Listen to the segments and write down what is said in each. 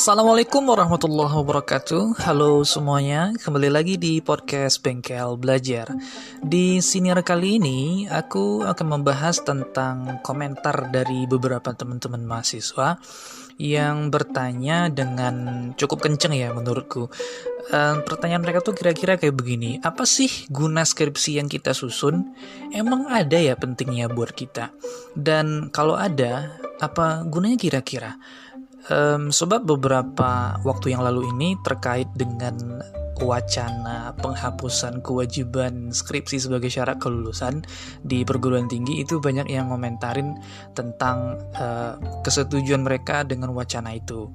Assalamualaikum warahmatullahi wabarakatuh. Halo semuanya, kembali lagi di podcast Bengkel Belajar. Di siniar kali ini, aku akan membahas tentang komentar dari beberapa teman-teman mahasiswa yang bertanya dengan cukup kenceng ya menurutku. Pertanyaan mereka tuh kira-kira kayak begini, apa sih guna skripsi yang kita susun? Emang ada ya pentingnya buat kita? Dan kalau ada, apa gunanya kira-kira? Sebab beberapa waktu yang lalu ini terkait dengan wacana penghapusan kewajiban skripsi sebagai syarat kelulusan di perguruan tinggi, itu banyak yang komentarin tentang kesetujuan mereka dengan wacana itu,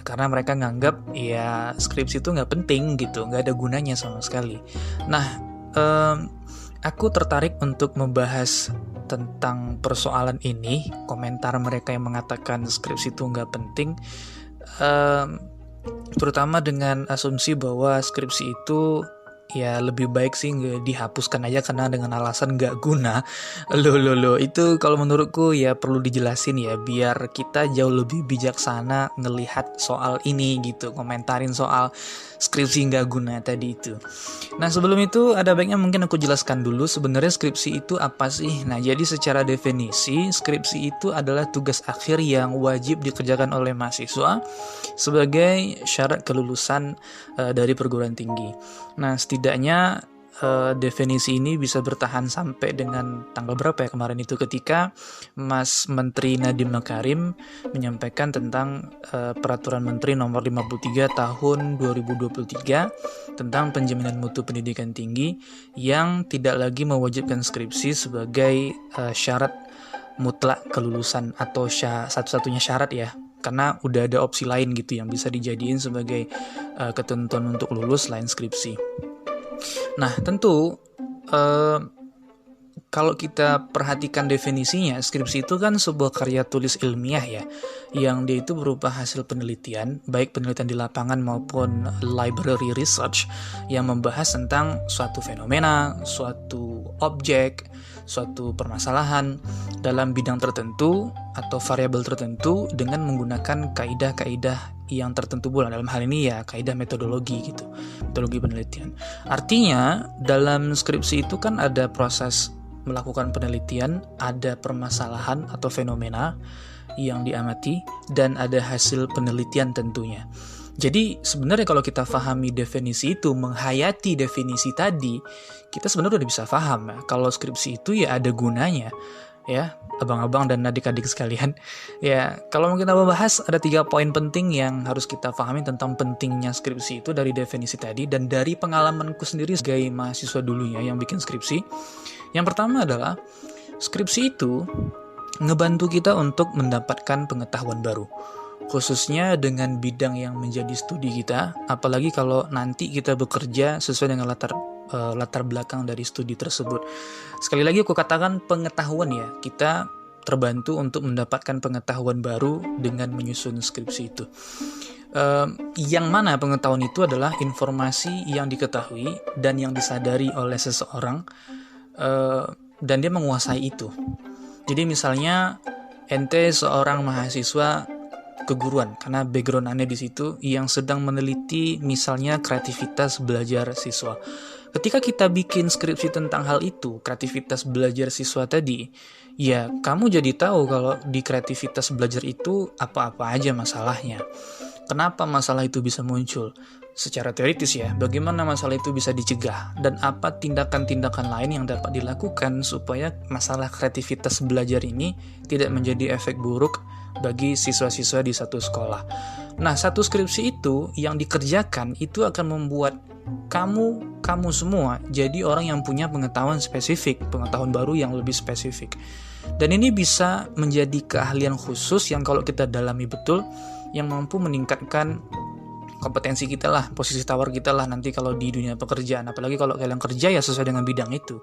karena mereka nganggap ya skripsi itu nggak penting gitu, nggak ada gunanya sama sekali. Nah, aku tertarik untuk membahas tentang persoalan ini, komentar mereka yang mengatakan skripsi itu nggak penting, terutama dengan asumsi bahwa skripsi itu ya lebih baik sih nggak dihapuskan aja karena dengan alasan nggak guna. Loh, itu kalau menurutku ya perlu dijelasin ya, biar kita jauh lebih bijaksana ngelihat soal ini gitu, komentarin soal skripsi nggak guna tadi itu. Nah, sebelum itu ada baiknya mungkin aku jelaskan dulu sebenarnya skripsi itu apa sih. Nah, jadi secara definisi skripsi itu adalah tugas akhir yang wajib dikerjakan oleh mahasiswa sebagai syarat kelulusan dari perguruan tinggi. Nah, setidaknya definisi ini bisa bertahan sampai dengan tanggal berapa ya kemarin itu, ketika Mas Menteri Nadiem Makarim menyampaikan tentang Peraturan Menteri Nomor 53 Tahun 2023 tentang penjaminan mutu pendidikan tinggi yang tidak lagi mewajibkan skripsi sebagai syarat mutlak kelulusan atau satu-satunya syarat ya, karena udah ada opsi lain gitu yang bisa dijadiin sebagai ketentuan untuk lulus selain skripsi. Nah, tentu kalau kita perhatikan definisinya, skripsi itu kan sebuah karya tulis ilmiah ya, yang dia itu berupa hasil penelitian, baik penelitian di lapangan maupun library research, yang membahas tentang suatu fenomena, suatu objek, suatu permasalahan dalam bidang tertentu atau variabel tertentu dengan menggunakan kaidah-kaidah yang tertentu pula, dalam hal ini ya kaidah metodologi gitu, metodologi penelitian. Artinya dalam skripsi itu kan ada proses melakukan penelitian, ada permasalahan atau fenomena yang diamati, dan ada hasil penelitian tentunya. Jadi sebenarnya kalau kita pahami definisi itu, menghayati definisi tadi, kita sebenarnya udah bisa paham ya, kalau skripsi itu ya ada gunanya ya, abang-abang dan adik-adik sekalian. Ya, kalau mau kita bahas, ada 3 poin penting yang harus kita pahami tentang pentingnya skripsi itu dari definisi tadi dan dari pengalamanku sendiri sebagai mahasiswa dulunya yang bikin skripsi. Yang pertama adalah skripsi itu ngebantu kita untuk mendapatkan pengetahuan baru, khususnya dengan bidang yang menjadi studi kita, apalagi kalau nanti kita bekerja sesuai dengan latar belakang dari studi tersebut. Sekali lagi aku katakan pengetahuan ya, kita terbantu untuk mendapatkan pengetahuan baru dengan menyusun skripsi itu. Yang mana pengetahuan itu adalah informasi yang diketahui dan yang disadari oleh seseorang, dan dia menguasai itu. Jadi misalnya ente seorang mahasiswa keguruan, karena background Anda di situ yang sedang meneliti misalnya kreativitas belajar siswa. Ketika kita bikin skripsi tentang hal itu, kreativitas belajar siswa tadi, ya kamu jadi tahu kalau di kreativitas belajar itu apa-apa aja masalahnya. Kenapa masalah itu bisa muncul? Secara teoritis ya, bagaimana masalah itu bisa dicegah, dan apa tindakan-tindakan lain yang dapat dilakukan supaya masalah kreativitas belajar ini tidak menjadi efek buruk bagi siswa-siswa di satu sekolah. Nah, satu skripsi itu yang dikerjakan itu akan membuat kamu semua jadi orang yang punya pengetahuan spesifik, pengetahuan baru yang lebih spesifik. Dan ini bisa menjadi keahlian khusus yang kalau kita dalami betul, yang mampu meningkatkan kompetensi kita lah, posisi tawar kita lah nanti kalau di dunia pekerjaan. Apalagi kalau kalian kerja ya sesuai dengan bidang itu.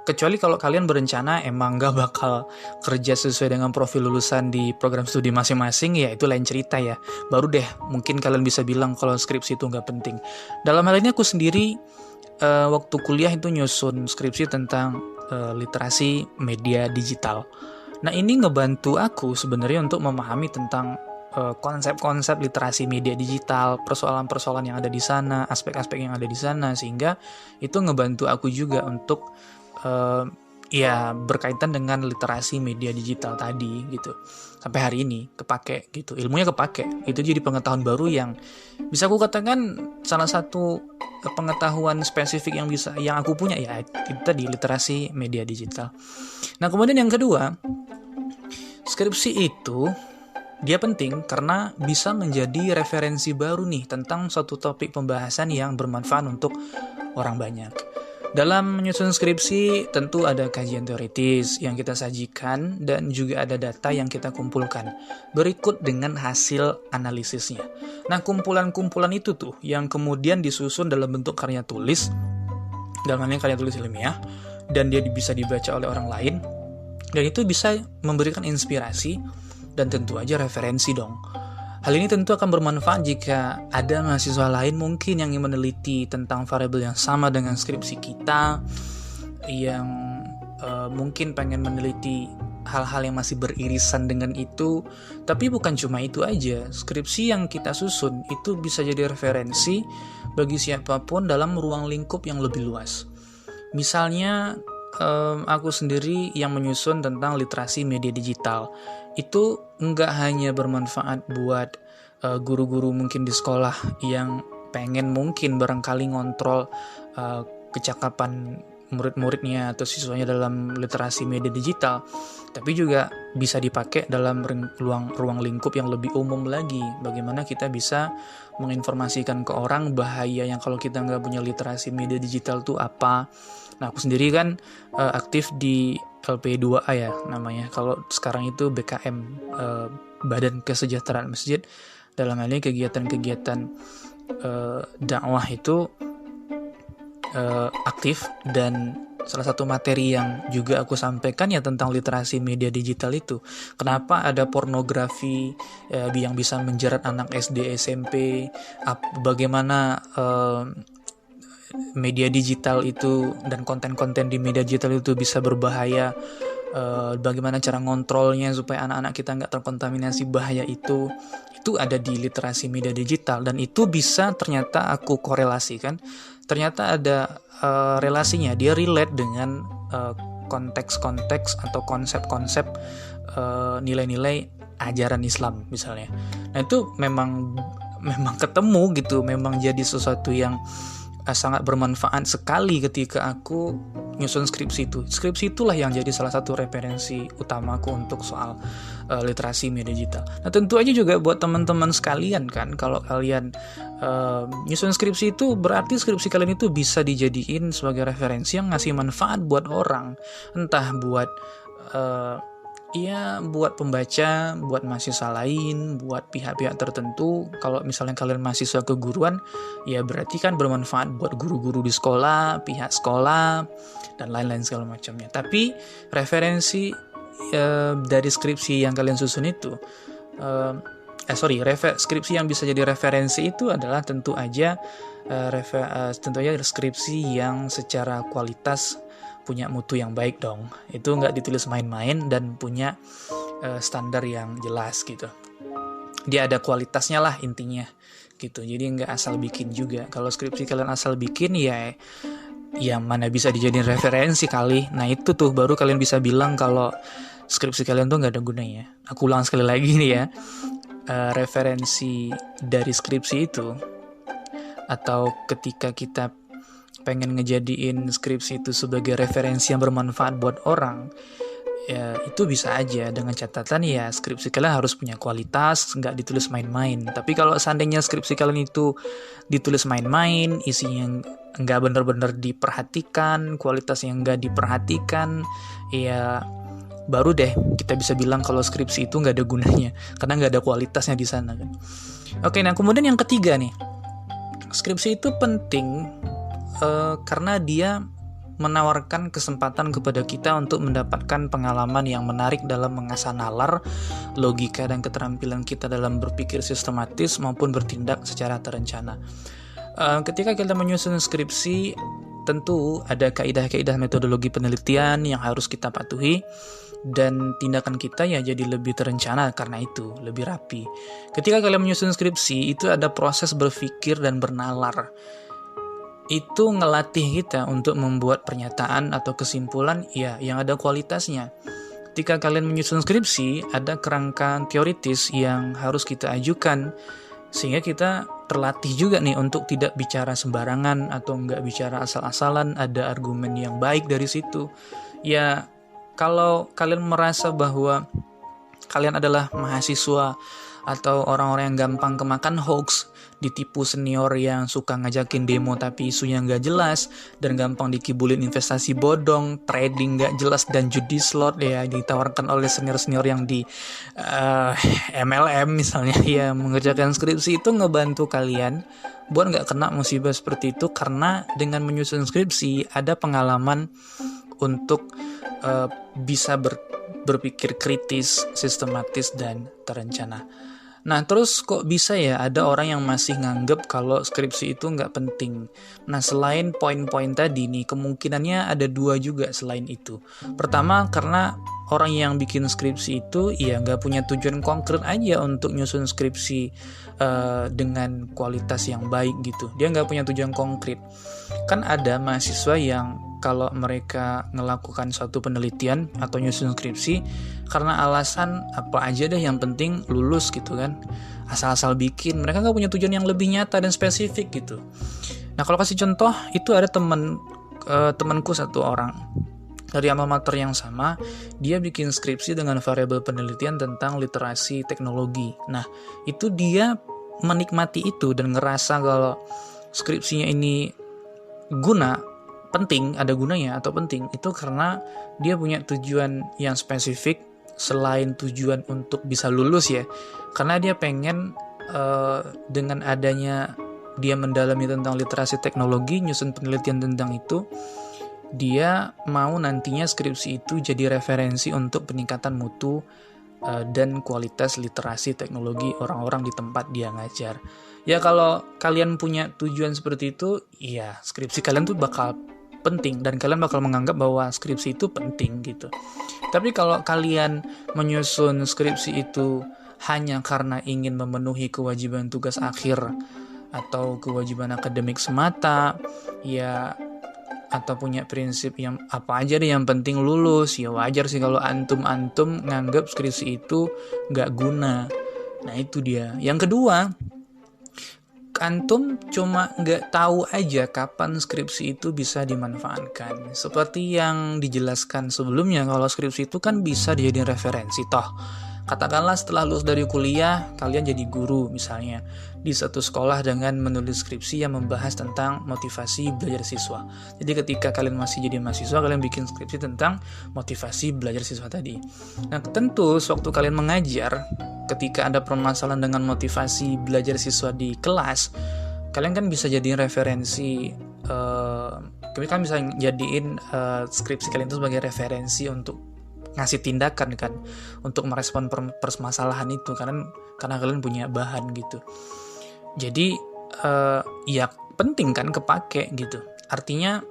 Kecuali kalau kalian berencana emang gak bakal kerja sesuai dengan profil lulusan di program studi masing-masing, ya itu lain cerita ya. Baru deh mungkin kalian bisa bilang kalau skripsi itu gak penting. Dalam hal ini aku sendiri waktu kuliah itu nyusun skripsi tentang literasi media digital. Nah, ini ngebantu aku sebenarnya untuk memahami tentang konsep-konsep literasi media digital, persoalan-persoalan yang ada di sana, aspek-aspek yang ada di sana, sehingga itu ngebantu aku juga untuk berkaitan dengan literasi media digital tadi gitu. Sampai hari ini kepake gitu, ilmunya kepake. Itu jadi pengetahuan baru yang bisa aku katakan salah satu pengetahuan spesifik yang aku punya, ya itu tadi, literasi media digital. Nah, kemudian yang kedua, skripsi itu dia penting karena bisa menjadi referensi baru nih tentang suatu topik pembahasan yang bermanfaat untuk orang banyak. Dalam menyusun skripsi tentu ada kajian teoritis yang kita sajikan dan juga ada data yang kita kumpulkan berikut dengan hasil analisisnya. Nah, kumpulan-kumpulan itu tuh yang kemudian disusun dalam bentuk karya tulis, dalam hal ini karya tulis ilmiah, dan dia bisa dibaca oleh orang lain, dan itu bisa memberikan inspirasi dan tentu aja referensi dong. Hal ini tentu akan bermanfaat jika ada mahasiswa lain mungkin yang ingin meneliti tentang variabel yang sama dengan skripsi kita, yang mungkin pengen meneliti hal-hal yang masih beririsan dengan itu. Tapi bukan cuma itu aja, skripsi yang kita susun itu bisa jadi referensi bagi siapapun dalam ruang lingkup yang lebih luas. Misalnya aku sendiri yang menyusun tentang literasi media digital, itu nggak hanya bermanfaat buat guru-guru mungkin di sekolah yang pengen mungkin barangkali ngontrol kecakapan murid-muridnya atau siswanya dalam literasi media digital, tapi juga bisa dipakai dalam ruang lingkup yang lebih umum lagi. Bagaimana kita bisa menginformasikan ke orang bahaya yang kalau kita nggak punya literasi media digital tuh apa. Nah, aku sendiri kan aktif di LP2A ya namanya. Kalau sekarang itu BKM, Badan Kesejahteraan Masjid. Dalam hal ini kegiatan-kegiatan dakwah itu aktif, dan salah satu materi yang juga aku sampaikan ya tentang literasi media digital itu. Kenapa ada pornografi yang bisa menjerat anak SD, SMP, bagaimana media digital itu dan konten-konten di media digital itu bisa berbahaya, bagaimana cara ngontrolnya supaya anak-anak kita nggak terkontaminasi bahaya itu ada di literasi media digital. Dan itu bisa ternyata aku korelasikan, ternyata ada relasinya, dia relate dengan konteks-konteks atau konsep-konsep nilai-nilai ajaran Islam misalnya. Nah, itu memang ketemu gitu, memang jadi sesuatu yang sangat bermanfaat sekali ketika aku nyusun skripsi itu. Skripsi itulah yang jadi salah satu referensi utamaku untuk soal literasi media digital. Nah, tentu aja juga buat teman-teman sekalian kan, kalau kalian nyusun skripsi itu berarti skripsi kalian itu bisa dijadiin sebagai referensi yang ngasih manfaat buat orang, entah buat buat pembaca, buat mahasiswa lain, buat pihak-pihak tertentu. Kalau misalnya kalian mahasiswa keguruan, ya berarti kan bermanfaat buat guru-guru di sekolah, pihak sekolah, dan lain-lain segala macamnya. Tapi referensi dari skripsi yang kalian susun itu, skripsi yang bisa jadi referensi itu adalah tentu aja skripsi yang secara kualitas punya mutu yang baik dong. Itu nggak ditulis main-main dan punya standar yang jelas gitu. Dia ada kualitasnya lah intinya gitu. Jadi nggak asal bikin juga. Kalau skripsi kalian asal bikin ya mana bisa dijadiin referensi kali. Nah, itu tuh baru kalian bisa bilang kalau skripsi kalian tuh nggak ada gunanya. Aku ulang sekali lagi nih ya. Referensi dari skripsi itu, atau ketika kita pengen ngejadiin skripsi itu sebagai referensi yang bermanfaat buat orang, ya itu bisa aja dengan catatan ya skripsi kalian harus punya kualitas, nggak ditulis main-main. Tapi kalau seandainya skripsi kalian itu ditulis main-main, isinya nggak benar-benar diperhatikan, kualitasnya nggak diperhatikan, ya baru deh kita bisa bilang kalau skripsi itu nggak ada gunanya karena nggak ada kualitasnya di sana kan. Oke, nah kemudian yang ketiga nih, skripsi itu penting karena dia menawarkan kesempatan kepada kita untuk mendapatkan pengalaman yang menarik dalam mengasah nalar, logika, dan keterampilan kita dalam berpikir sistematis maupun bertindak secara terencana. Ketika kita menyusun skripsi, tentu ada kaidah-kaidah metodologi penelitian yang harus kita patuhi, dan tindakan kita ya jadi lebih terencana karena itu, lebih rapi. Ketika kalian menyusun skripsi, itu ada proses berpikir dan bernalar. Itu ngelatih kita untuk membuat pernyataan atau kesimpulan ya yang ada kualitasnya. Ketika kalian menyusun skripsi, ada kerangka teoritis yang harus kita ajukan, sehingga kita terlatih juga nih untuk tidak bicara sembarangan atau nggak bicara asal-asalan, ada argumen yang baik dari situ. Ya, kalau kalian merasa bahwa kalian adalah mahasiswa atau orang-orang yang gampang kemakan hoax, ditipu senior yang suka ngajakin demo tapi isunya nggak jelas, dan gampang dikibulin investasi bodong, trading nggak jelas, dan judi slot ya ditawarkan oleh senior-senior yang di MLM misalnya, ya mengerjakan skripsi itu ngebantu kalian buat nggak kena musibah seperti itu, karena dengan menyusun skripsi ada pengalaman untuk bisa berpikir kritis, sistematis, dan terencana. Nah, terus kok bisa ya ada orang yang masih nganggep kalau skripsi itu nggak penting? Nah, selain poin-poin tadi nih, kemungkinannya ada dua juga selain itu. Pertama, karena orang yang bikin skripsi itu ya nggak punya tujuan konkret aja untuk nyusun skripsi dengan kualitas yang baik gitu. Dia nggak punya tujuan konkret. Kan ada mahasiswa yang kalau mereka melakukan suatu penelitian atau nyusun skripsi karena alasan apa aja deh yang penting lulus gitu kan, asal-asal bikin, mereka nggak punya tujuan yang lebih nyata dan spesifik gitu. Nah, kalau kasih contoh, itu ada temanku satu orang dari alma mater yang sama, dia bikin skripsi dengan variabel penelitian tentang literasi teknologi. Nah, itu dia menikmati itu dan ngerasa kalau skripsinya ini ada gunanya atau penting, itu karena dia punya tujuan yang spesifik selain tujuan untuk bisa lulus ya, karena dia pengen dengan adanya dia mendalami tentang literasi teknologi, nyusun penelitian tentang itu, dia mau nantinya skripsi itu jadi referensi untuk peningkatan mutu dan kualitas literasi teknologi orang-orang di tempat dia ngajar. Ya, kalau kalian punya tujuan seperti itu, ya skripsi kalian tuh bakal penting dan kalian bakal menganggap bahwa skripsi itu penting gitu. Tapi kalau kalian menyusun skripsi itu hanya karena ingin memenuhi kewajiban tugas akhir atau kewajiban akademik semata, ya, atau punya prinsip yang apa aja deh yang penting lulus, ya wajar sih kalau antum nganggap skripsi itu nggak guna. Nah, itu dia. Yang kedua, antum cuma nggak tahu aja kapan skripsi itu bisa dimanfaatkan. Seperti yang dijelaskan sebelumnya, kalau skripsi itu kan bisa dijadiin referensi. Toh, katakanlah setelah lulus dari kuliah, kalian jadi guru misalnya di satu sekolah dengan menulis skripsi yang membahas tentang motivasi belajar siswa. Jadi ketika kalian masih jadi mahasiswa, kalian bikin skripsi tentang motivasi belajar siswa tadi. Nah, tentu sewaktu kalian mengajar, ketika ada permasalahan dengan motivasi belajar siswa di kelas, kalian kan bisa jadiin referensi, kalian bisa jadiin skripsi kalian itu sebagai referensi untuk ngasih tindakan kan, untuk merespon permasalahan itu, karena kalian punya bahan gitu. Jadi ya penting kan kepake gitu. Artinya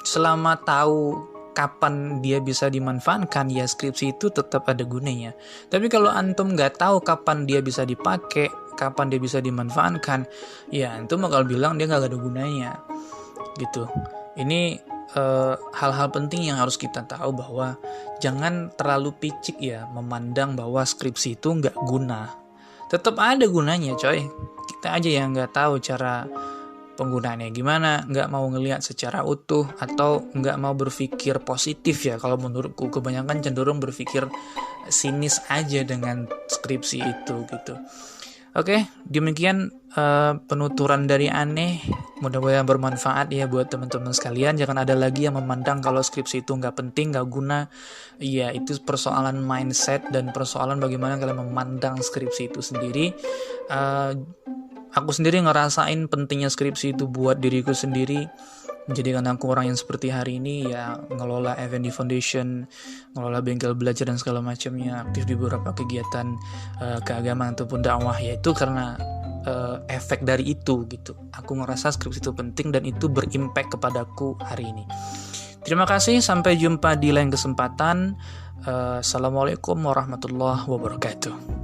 selama tahu kapan dia bisa dimanfaatkan, ya skripsi itu tetap ada gunanya. Tapi kalau antum nggak tahu kapan dia bisa dipakai, kapan dia bisa dimanfaatkan, ya antum bakal bilang dia nggak ada gunanya gitu. Ini hal-hal penting yang harus kita tahu, bahwa jangan terlalu picik ya memandang bahwa skripsi itu nggak guna. Tetap ada gunanya coy. Kita aja yang nggak tahu cara penggunaannya gimana, nggak mau ngelihat secara utuh, atau nggak mau berpikir positif ya. Kalau menurutku kebanyakan cenderung berpikir sinis aja dengan skripsi itu gitu. Oke, demikian penuturan dari Aneh. Mudah-mudahan bermanfaat ya buat teman-teman sekalian. Jangan ada lagi yang memandang kalau skripsi itu nggak penting, nggak guna. Ya, itu persoalan mindset dan persoalan bagaimana kalian memandang skripsi itu sendiri. Aku sendiri ngerasain pentingnya skripsi itu buat diriku sendiri. Menjadikan aku orang yang seperti hari ini, ya ngelola Effendi Foundation, ngelola bengkel belajar dan segala macamnya, aktif di beberapa kegiatan keagamaan ataupun dakwah, yaitu karena efek dari itu gitu. Aku ngerasa skripsi itu penting dan itu berimpact kepadaku hari ini. Terima kasih, sampai jumpa di lain kesempatan. Assalamualaikum warahmatullahi wabarakatuh.